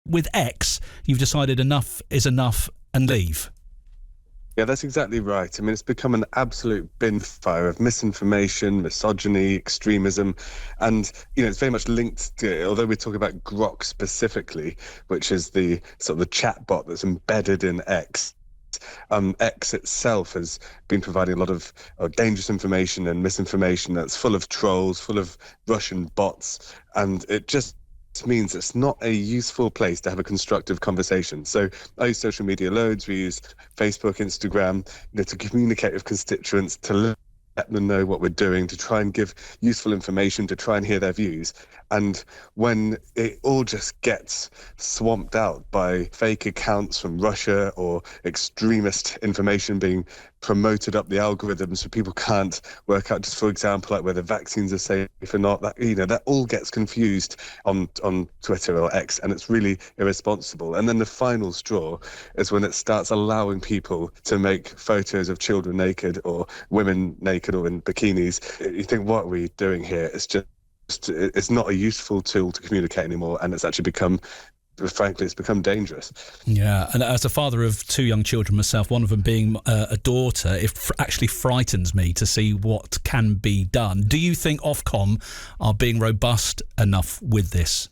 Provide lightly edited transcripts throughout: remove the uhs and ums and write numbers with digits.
with X, you've decided enough is enough and leave. Yeah, that's exactly right. I mean, it's become an absolute bin fire of misinformation, misogyny, extremism. And, it's very much linked to, although we're talking about Grok specifically, which is the sort of the chatbot that's embedded in X. X itself has been providing a lot of dangerous information and misinformation that's full of trolls, full of Russian bots. And it just means it's not a useful place to have a constructive conversation. So I use social media loads. We use Facebook, Instagram, to communicate with constituents, to let them know what we're doing, to try and give useful information, to try and hear their views. And when it all just gets swamped out by fake accounts from Russia or extremist information being promoted up the algorithms so people can't work out, just for example, like whether vaccines are safe or not, that all gets confused on Twitter or X, and it's really irresponsible. And then the final straw is when it starts allowing people to make photos of children naked or women naked or in bikinis. You think, what are we doing here? It's not a useful tool to communicate anymore, and it's become dangerous. Yeah, and as a father of two young children myself, one of them being a daughter, it actually frightens me to see what can be done. Do you think Ofcom are being robust enough with this?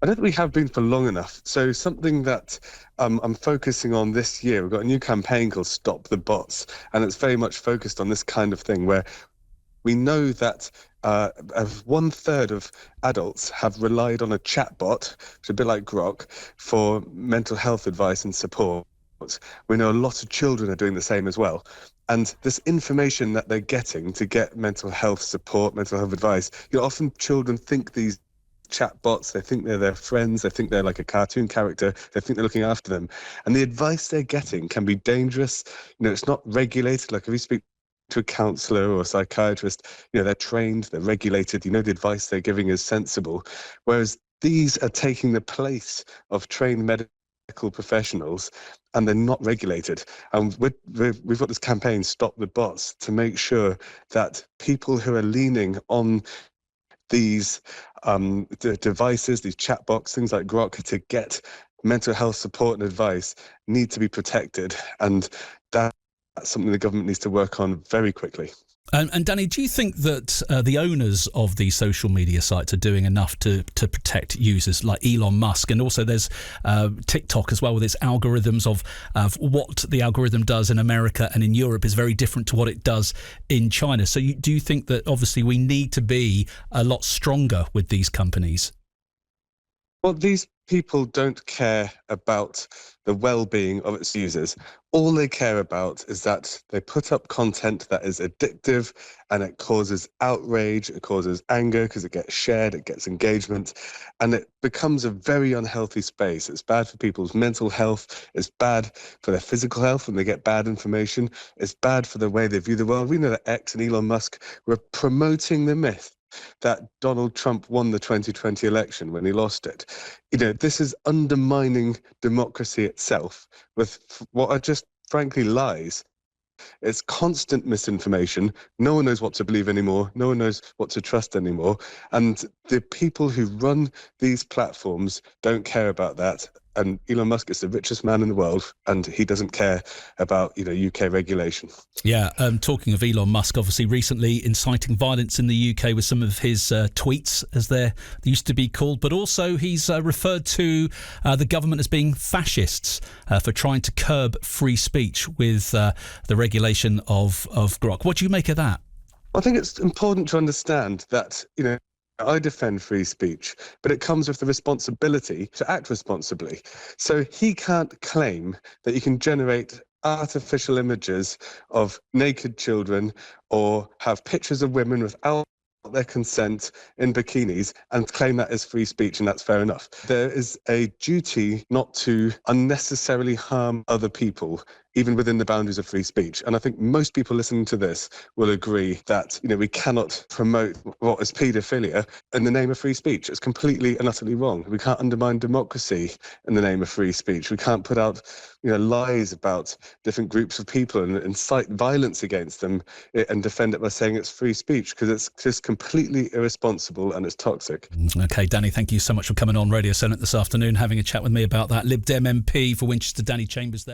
I don't think we have been for long enough. So something that I'm focusing on this year, we've got a new campaign called Stop the Bots, and it's very much focused on this kind of thing where we know that 1/3 of adults have relied on a chatbot, which is a bit like Grok, for mental health advice and support. We know a lot of children are doing the same as well. And this information that they're getting to get mental health support, mental health advice, often children think these chatbots, they think they're their friends, they think they're like a cartoon character, they think they're looking after them. And the advice they're getting can be dangerous. It's not regulated. Like if you speak to a counsellor or a psychiatrist, they're trained, they're regulated, the advice they're giving is sensible. Whereas these are taking the place of trained medical professionals, and they're not regulated. And we've got this campaign, Stop the Bots, to make sure that people who are leaning on these the devices, these chatbots, things like Grok, to get mental health support and advice need to be protected. And that's something the government needs to work on very quickly. And Danny, do you think that the owners of these social media sites are doing enough to protect users like Elon Musk? And also there's TikTok as well, with its algorithms of what the algorithm does in America and in Europe is very different to what it does in China. So do you think that obviously we need to be a lot stronger with these companies? Well, these people don't care about the well-being of its users. All they care about is that they put up content that is addictive, and it causes outrage, it causes anger because it gets shared, it gets engagement, and it becomes a very unhealthy space. It's bad for people's mental health, it's bad for their physical health when they get bad information, it's bad for the way they view the world. We know that X and Elon Musk were promoting the myth that Donald Trump won the 2020 election when he lost it. This is undermining democracy itself with what are just frankly lies. It's constant misinformation. No one knows what to believe anymore. No one knows what to trust anymore. And the people who run these platforms don't care about that. And Elon Musk is the richest man in the world, and he doesn't care about, UK regulation. Yeah, talking of Elon Musk, obviously recently inciting violence in the UK with some of his tweets, as they used to be called, but also he's referred to the government as being fascists for trying to curb free speech with the regulation of Grok. What do you make of that? I think it's important to understand that, I defend free speech, but it comes with the responsibility to act responsibly. So he can't claim that you can generate artificial images of naked children or have pictures of women without their consent in bikinis and claim that is free speech, and that's fair enough. There is a duty not to unnecessarily harm other people even within the boundaries of free speech. And I think most people listening to this will agree that, we cannot promote what is paedophilia in the name of free speech. It's completely and utterly wrong. We can't undermine democracy in the name of free speech. We can't put out, lies about different groups of people and incite violence against them and defend it by saying it's free speech, because it's just completely irresponsible and it's toxic. Okay, Danny, thank you so much for coming on Radio Solent this afternoon, having a chat with me about that. Lib Dem MP for Winchester, Danny Chambers there.